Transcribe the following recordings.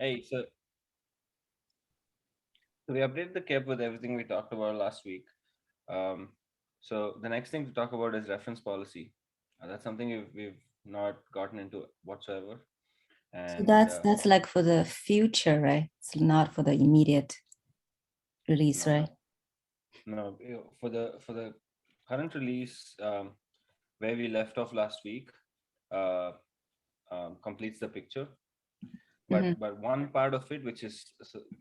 Hey, so we updated the KEP with everything we talked about last week. Um, so the next thing to talk about is reference policy. That's something we've not gotten into whatsoever. So And that's like for the future, right? It's not for the immediate release, no, right? no, for the current release, where we left off last week, uh, completes the picture. Mm-hmm. But one part of it, which is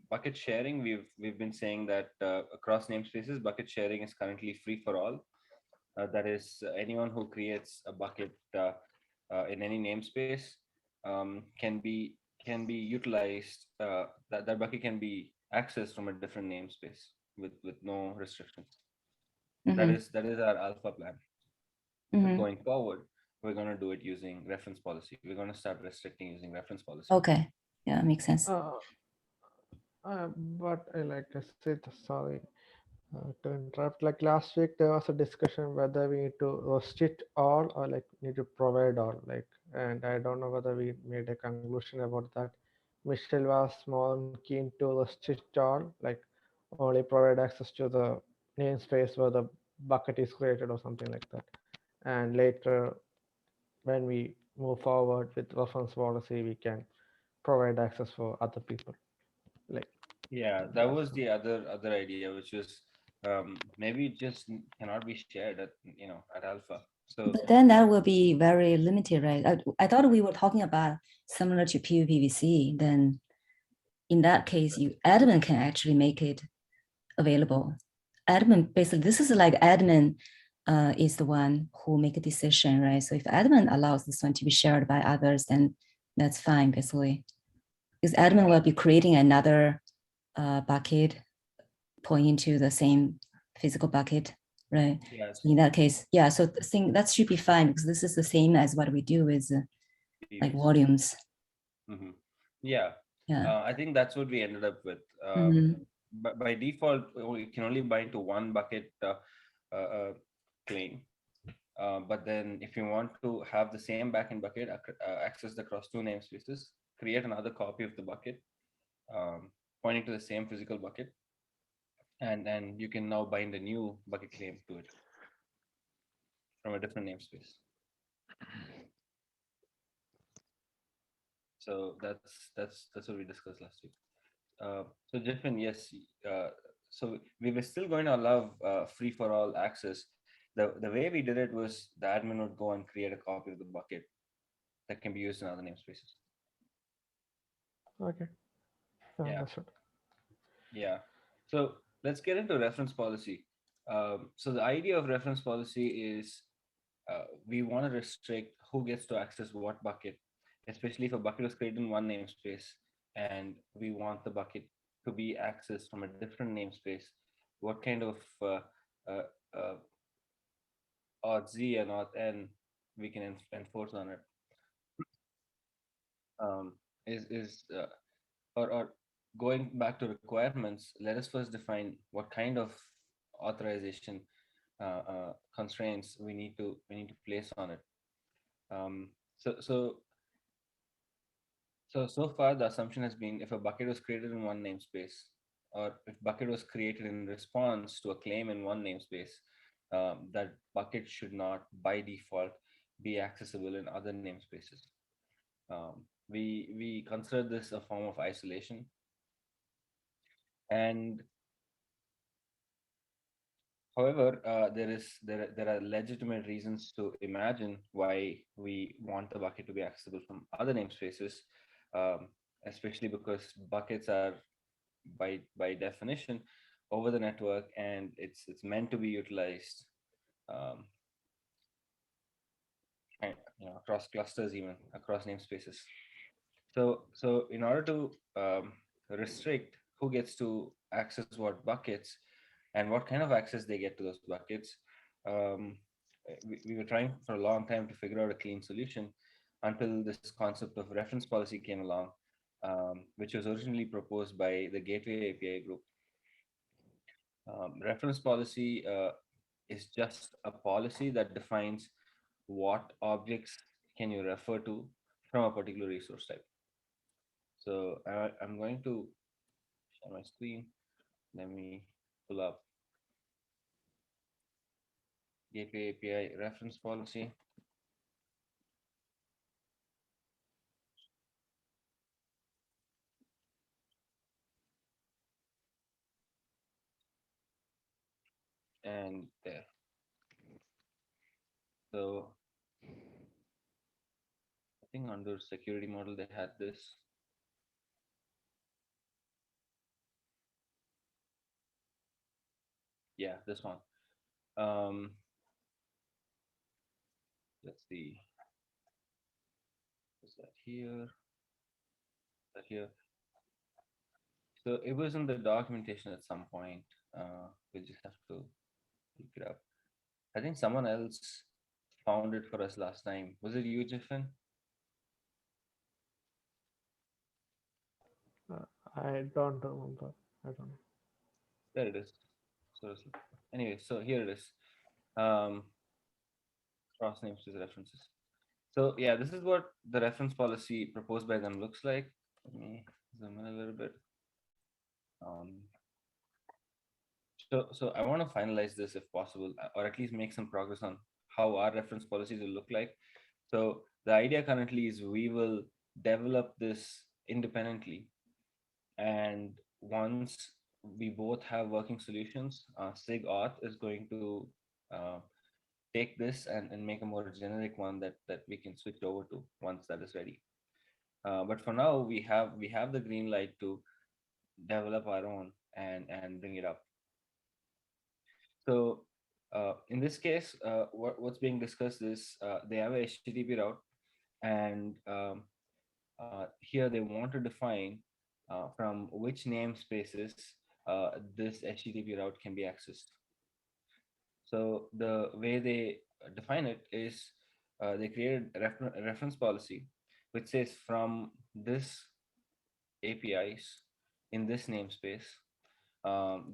bucket sharing, we've been saying that across namespaces, bucket sharing is currently free for all. That is, anyone who creates a bucket in any namespace can be utilized. That bucket can be accessed from a different namespace with no restrictions. That Mm-hmm. is that is our alpha plan. But Mm-hmm. going forward, we're going to do it using reference policy. We're going to start restricting using reference policy. Okay. Yeah, makes sense. Uh, but I like to say, sorry to interrupt. Like last week, there was a discussion whether we need to restrict all or like need to provide all. Like, and I don't know whether we made a conclusion about that. Michelle was more keen to restrict all, like only provide access to the namespace where the bucket is created or something like that. And later, when we move forward with reference policy, we can provide access for other people. Like Yeah, that that's was the other idea, which was maybe it just cannot be shared at alpha. So But then that will be very limited, right? I thought we were talking about similar to PUPVC. Then in that case, you admin can actually make it available. Admin basically, this is like admin is the one who make a decision, right? So if admin allows this one to be shared by others, then that's fine, basically. Because admin will be creating another bucket pointing to the same physical bucket, right? yes, In that case, yeah, so I think that should be fine because this is the same as what we do with like previous. volumes. Hmm. Yeah, Yeah. I think that's what we ended up with. Mm-hmm. But by default, we can only bind to one bucket uh, uh, claim. But then, if you want to have the same backend bucket accessed across two namespaces, create another copy of the bucket pointing to the same physical bucket, and you can now bind a new bucket claim to it from a different namespace. So that's what we discussed last week. So Jiffin, yes. So we were still going to allow free for all access. The way we did it was the admin would go and create a copy of the bucket that can be used in other namespaces. okay. Yeah, Yeah, understood. yeah. So let's get into reference policy. So the idea of reference policy is we want to restrict who gets to access what bucket, especially if a bucket was created in one namespace and we want the bucket to be accessed from a different namespace. What kind of uh, uh, auth z and auth n we can enforce on it is or going back to requirements. Let us first define what kind of authorization constraints we need to place on it. Um, so far, the assumption has been if a bucket was created in one namespace, or if bucket was created in response to a claim in one namespace, that bucket should not by default be accessible in other namespaces. We consider this a form of isolation, and however, there are legitimate reasons to imagine why we want the bucket to be accessible from other namespaces, um, especially because buckets are by definition over the network, and it's meant to be utilized, um, across clusters, even across namespaces. So in order to restrict who gets to access what buckets and what kind of access they get to those buckets, um, we were trying for a long time to figure out a clean solution until this concept of reference policy came along, which was originally proposed by the Gateway API group. Reference policy is just a policy that defines what objects can you refer to from a particular resource type. So I'm going to share my screen. Let me pull up Gateway API reference policy. And there. So I think under security model they had this. Yeah, this one. Um, let's see. Is that here? That here? So it was in the documentation at some point. We just have to look it up. I think someone else found it for us last time. Was it you, Jiffin? I don't remember. I don't know. There it is. So anyway, so here it is. Um, cross namespace references. So yeah, this is what the reference policy proposed by them looks like. Let me zoom in a little bit. Um, so I want to finalize this if possible, or at least make some progress on how our reference policies will look like. So the idea currently is we will develop this independently, and once we both have working solutions, SIG auth is going to uh, take this and make a more generic one that we can switch over to once that is ready. But for now, we have the green light to develop our own and bring it up. So in this case, what's being discussed is they have a HTTP route, and here they want to define from which namespaces this HTTP route can be accessed. So the way they define it is they created a reference policy which says from this APIs in this namespace,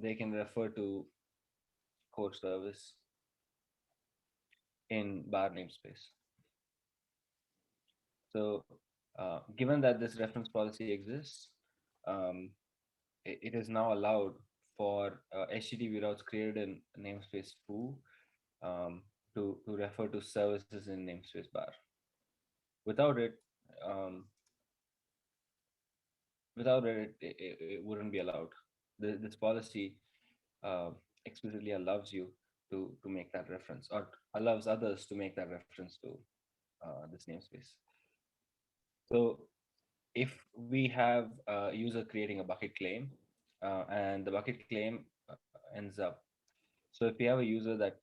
they can refer to core service in bar namespace. So given that this reference policy exists, um, it is now allowed for HTTP routes created in namespace foo to refer to services in namespace bar. Without it, um, it wouldn't be allowed. This policy uh, explicitly allows you to make that reference, or allows others to make that reference to this namespace. So if we have a user creating a bucket claim, and the bucket claim ends up, so if we have a user that,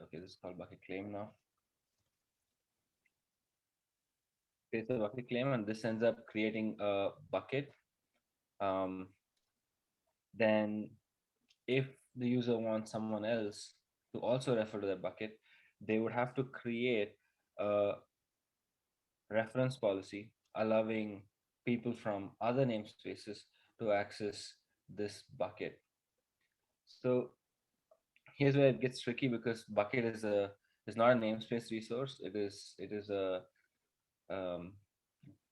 okay, this is called bucket claim now, creates a bucket claim, and this ends up creating a bucket, um, then if the user wants someone else to also refer to that bucket, they would have to create a reference policy allowing people from other namespaces to access this bucket. So here's where it gets tricky, because bucket is not a namespace resource. It is a um,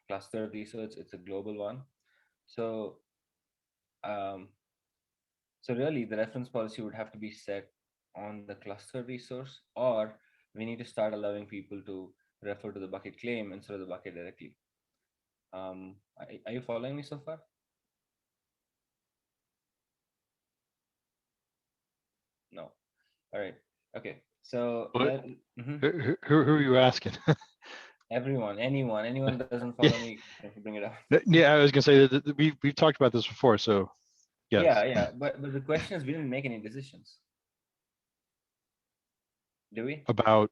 clustered resource. It's a global one. So um, so really, the reference policy would have to be set on the cluster resource, or we need to start allowing people to refer to the bucket claim instead of the bucket directly. Are you following me so far? No. All right. Okay. So What? mhm. Who are you asking? Everyone, anyone doesn't follow Yeah, me, can bring it up. yeah, I was gonna say that we've talked about this before, so yes. Yeah. But the question is, we didn't make any decisions, do we? About,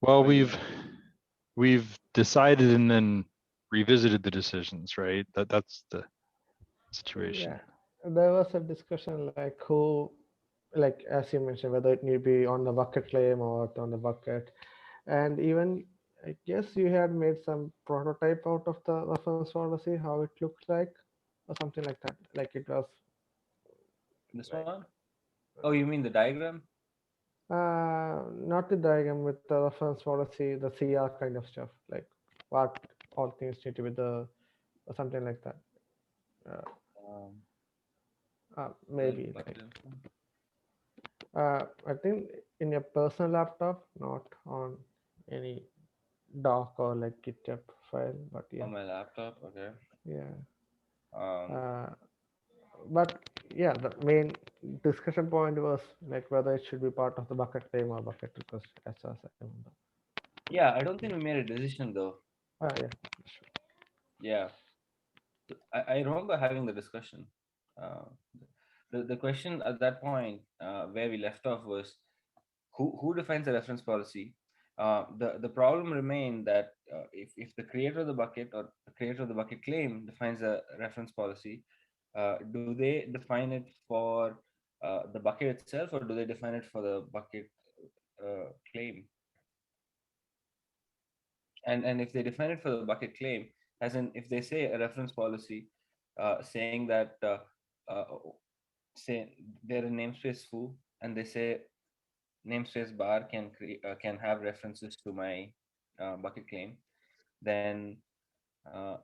well, Or do we? we've decided and then revisited the decisions, right? That's the situation. Yeah, there was a discussion like who, like as you mentioned, whether it need be on the bucket claim or on the bucket, and even I guess you had made some prototype out of the reference policy, how it looks like, or something like that. Like it was This like one? Oh, you mean the diagram? not the diagram with the reference policy, the CR kind of stuff, like what all things need to be the or something like that. Um, Maybe bucket like info. I think in your personal laptop, not on any doc or like GitHub file, but yeah, On my laptop. Okay. yeah. Um, Uh, but yeah, the main discussion point was like whether it should be part of the bucket claim or bucket request, as far as I remember. yeah, I don't think we made a decision though. Yeah, sure. Yeah, I remember having the discussion. Uh, the question at that point where we left off was who defines a reference policy. The problem remained that if the creator of the bucket or the creator of the bucket claim defines a reference policy, do they define it for the bucket itself, or do they define it for the bucket claim? And if they define it for the bucket claim, as in if they say a reference policy saying that uh, say they're a namespace foo, and they say namespace bar can have references to my bucket claim, then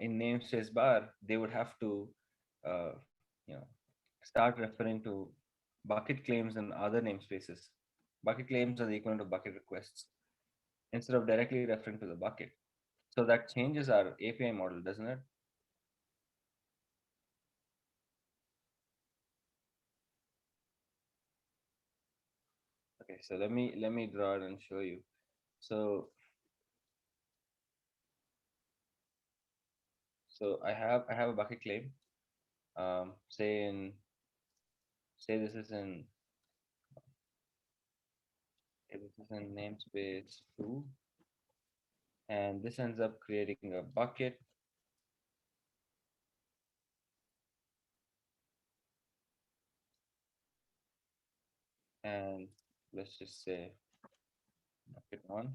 in namespace bar they would have to uh, you know start referring to bucket claims and other namespaces. Bucket claims are the equivalent of bucket requests instead of directly referring to the bucket. So that changes our API model, doesn't it? Okay, so let me draw it and show you. So I have a bucket claim. Say this is in namespace foo, and this ends up creating a bucket, and let's just say bucket one,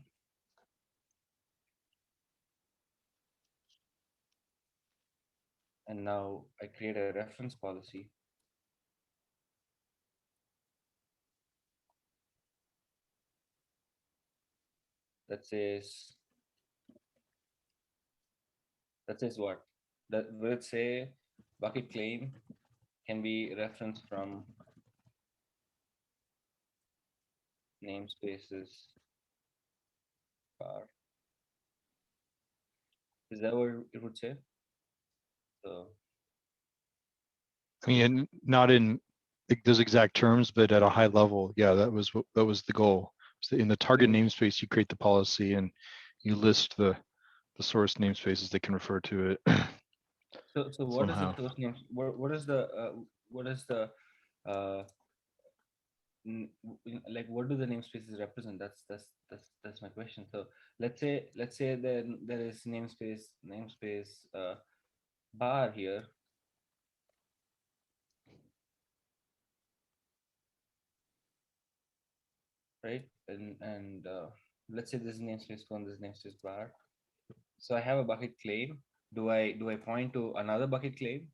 and now I create a reference policy that says what? That will it say bucket claim can be referenced from namespaces bar. Is that what it would say? So I mean, not in those exact terms, but at a high level, yeah, that was the goal. So in the target namespace, you create the policy and you list the source namespaces that can refer to it so what is the somehow. source name? What is the uh, like what do the namespaces represent? That's my question. So let's say there is namespace bar here, right? And let's say this is namespace one, this is namespace bar. So I have a bucket claim. Do I point to another bucket claim,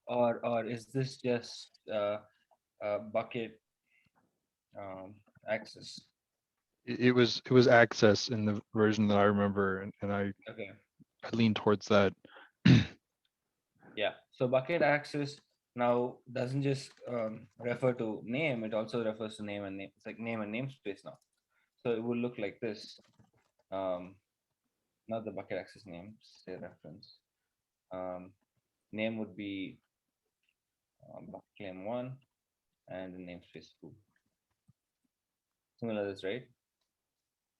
or is this just bucket access? It was access in the version that I remember, and Okay. I lean towards that. Yeah. So bucket access now doesn't just refer to name; it also refers to name and name. It's like name and namespace now. So it would look like this. Um, Not the bucket access name, say reference. Um, Name would be bucket claim one, and the namespace two. Similar to this, right?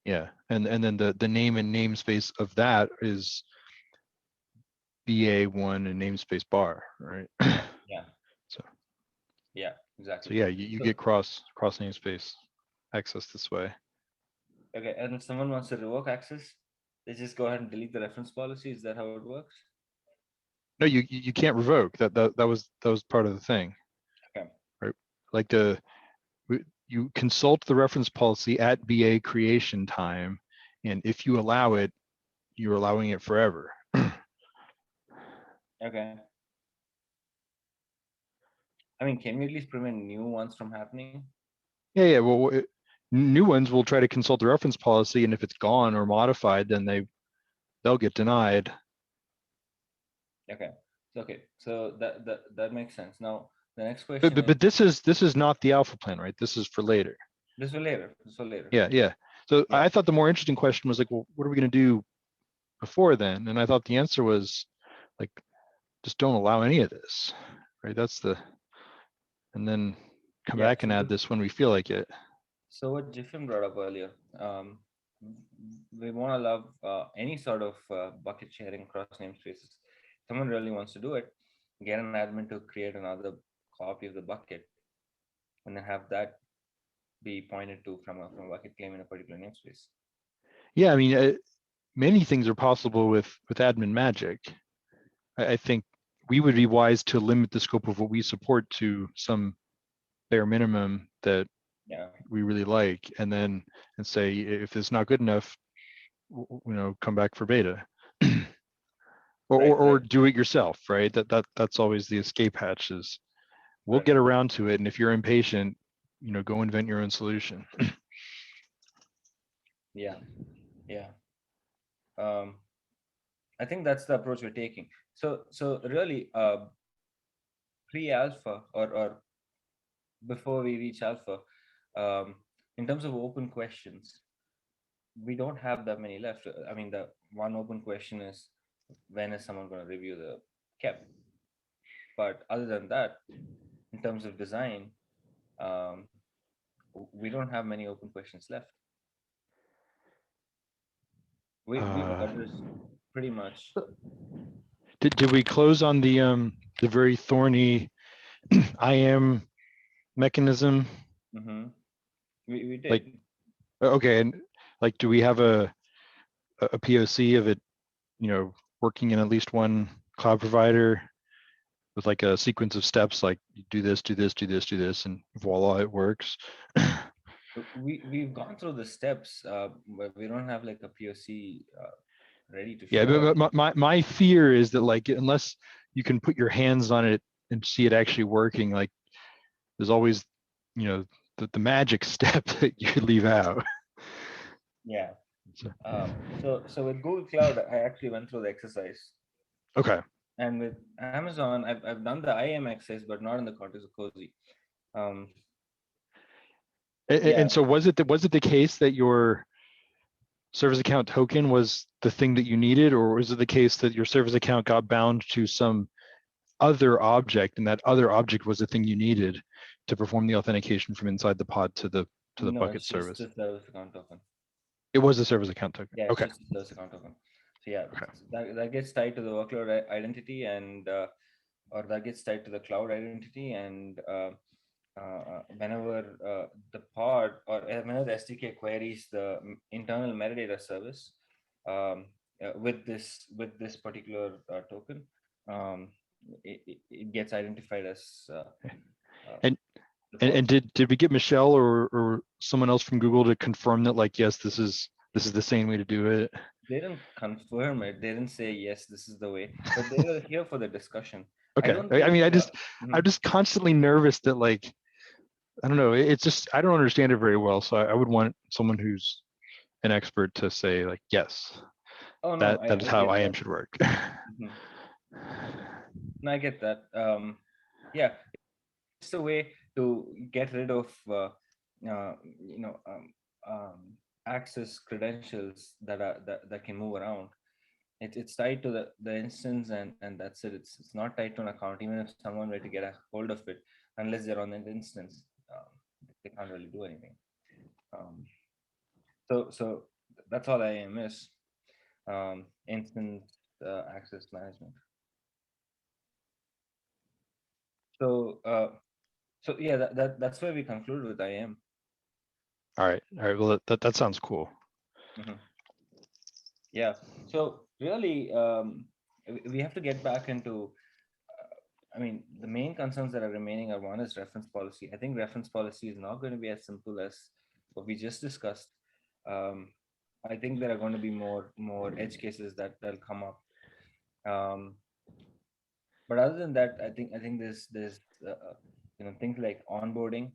Yeah, and then the name and namespace of that is BA1 and namespace bar, right? Yeah. So Yeah. Exactly. yeah, you So get cross namespace access this way. okay, and if someone wants to revoke access, they just go ahead and delete the reference policy. Is that how it works? No, you can't revoke that was part of the thing, Okay. right? Like you consult the reference policy at BA creation time, and if you allow it, you're allowing it forever. Okay. I mean, can we at least prevent new ones from happening? Yeah. Well, new ones will try to consult the reference policy, and if it's gone or modified, then they'll get denied. Okay. So that makes sense. Now the next But question is this is not the alpha plan, right? This is for later. this for later. This for later. Yeah, yeah. So Yeah. I thought the more interesting question was like, well, what are we going to do before then? And I thought the answer was like, just don't allow any of this, right? That's the, and then come Yeah. back and add this when we feel like it. So what Jiffin brought up earlier, we want to allow any sort of bucket sharing across namespaces. Someone really wants to do it, get an admin to create another copy of the bucket, and then have that be pointed to from a bucket claim in a particular namespace. Yeah, I mean, many things are possible with admin magic. I think we would be wise to limit the scope of what we support to some bare minimum that Yeah. we really like, and then and say if it's not good enough, come back for beta. Or Right. do it yourself, right? That's always the escape hatch is we'll Right. get around to it. And if you're impatient, go invent your own solution. Yeah. Yeah. Um, I think that's the approach we're taking. So really, pre-alpha or before we reach alpha, um, in terms of open questions, we don't have that many left. I mean, the one open question is when is someone going to review the KEP? But other than that, in terms of design, um, we don't have many open questions left. We've Uh, addressed pretty much. did we close on the very thorny IAM mechanism? Hmm. We Like, did. okay, and like, do we have a POC of it, working in at least one cloud provider with like a sequence of steps, like you do this, do this, do this, do this, and voila, it works. We've gone through the steps, but we don't have like a POC ready to Yeah, show. but my fear is that like unless you can put your hands on it and see it actually working, like there's always, the magic step that you leave out. Yeah. So, So with Google Cloud, I actually went through the exercise, okay. and with Amazon, I've done the IAM exercise, but not in the context of Cozy. Um, yeah. And so was it the case that your service account token was the thing that you needed, or was it the case that your service account got bound to some other object and that other object was the thing you needed to perform the authentication from inside the pod to the No, bucket it's just service? the service account token. It was the service account token. Yeah, it's Okay. just the service account token. So yeah, Okay. that gets tied to the workload identity and or that gets tied to the cloud identity and whenever the pod or whenever the SDK queries the internal metadata service with this particular token, um, it gets identified as And the and pod. did we get Michelle or someone else from Google to confirm that like yes, this is the same way to do it? They didn't confirm it. They didn't say yes, this is the way, but they were here for the discussion. I Okay. don't I think. mean, I'm Mhm. just constantly nervous that like I don't know. It's just I don't understand it very well, so I would want someone who's an expert to say like yes, Oh no, that is I how get IAM that. should work. Mhm. No, I get that. Yeah, it's a way to get rid of uh, you know um, access credentials that can move around. It's tied to the instance and that's it. It's not tied to an account. Even if someone were to get a hold of it, unless they're on that instance, they can't really do anything. Um, so that's all IAM is. Instance access management. So so yeah, that's where we conclude with IAM. All right. All right. Well, that sounds cool. Mhm. Yeah. So really, we have to get back into. I mean, the main concerns that are remaining are one is reference policy. I think reference policy is not going to be as simple as what we just discussed. Um, I think there are going to be more edge cases that'll come up. Um, but other than that, I think there's things like onboarding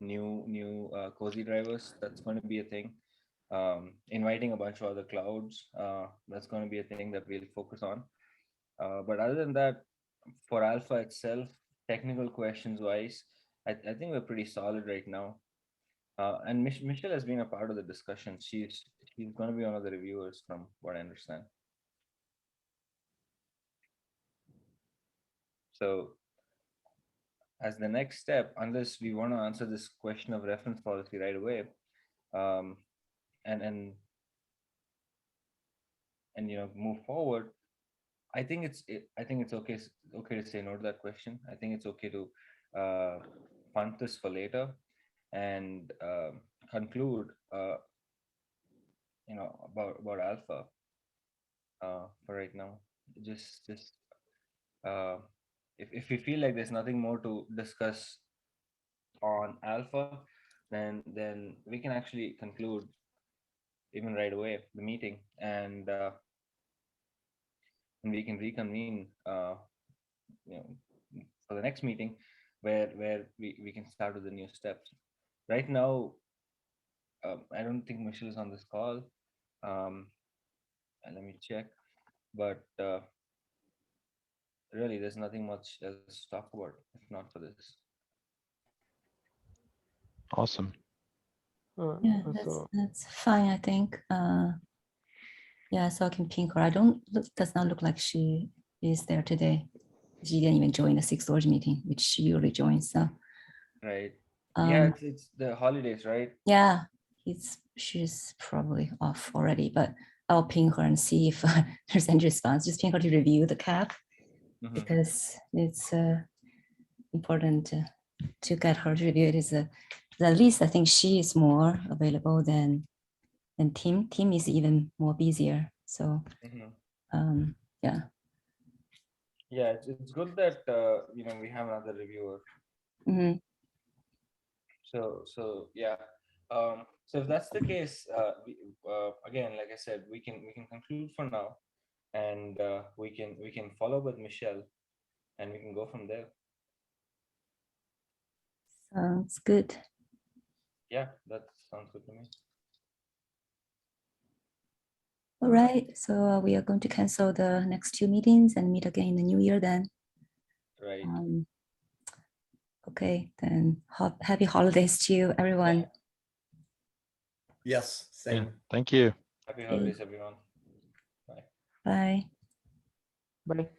new cozy drivers. That's going to be a thing. Inviting a bunch of other clouds. That's going to be a thing that we'll focus on. But other than that, for Alpha itself, technical questions wise, I think we're pretty solid right now. And Michelle has been a part of the discussion. She's going to be one of the reviewers, from what I understand. So, as the next step, unless we want to answer this question of reference policy right away, um, and move forward, I think it's okay to say no to that question. I think it's okay to punt this for later and conclude about Alpha for right now. Just uh, if we feel like there's nothing more to discuss on Alpha, then we can actually conclude even right away the meeting, and we can reconvene you know for the next meeting where we can start with the new steps. Right now, I don't think Michelle is on this call. And let me check, but really, there's nothing much else to talk about if not for this. Awesome. Yeah, So that's fine, I think. Yeah, so I can ping her. I don't look, does not look like she is there today. She didn't even join the 6 meeting, which she usually joins. So Right. Yeah, um, it's the holidays, right? yeah, she's probably off already, but I'll ping her and see if there's any response. Just ping her to review the cap Mhm. because it's important to get her to review it. Is at least I think she is more available than Tim. Tim is even more busier. So Mhm. yeah. Yeah, it's good that we have another reviewer. Mhm. So yeah. So if that's the case, again, like I said, we can conclude for now, and we can follow up with Michelle, and we can go from there. Sounds good. Yeah, that sounds good to me. All right, so we are going to cancel the next 2 meetings and meet again in the new year then. Right. Okay, then happy holidays to you, everyone. Yes, Yeah, same. thank you. Happy holidays, everyone. Bye. Bye. bye.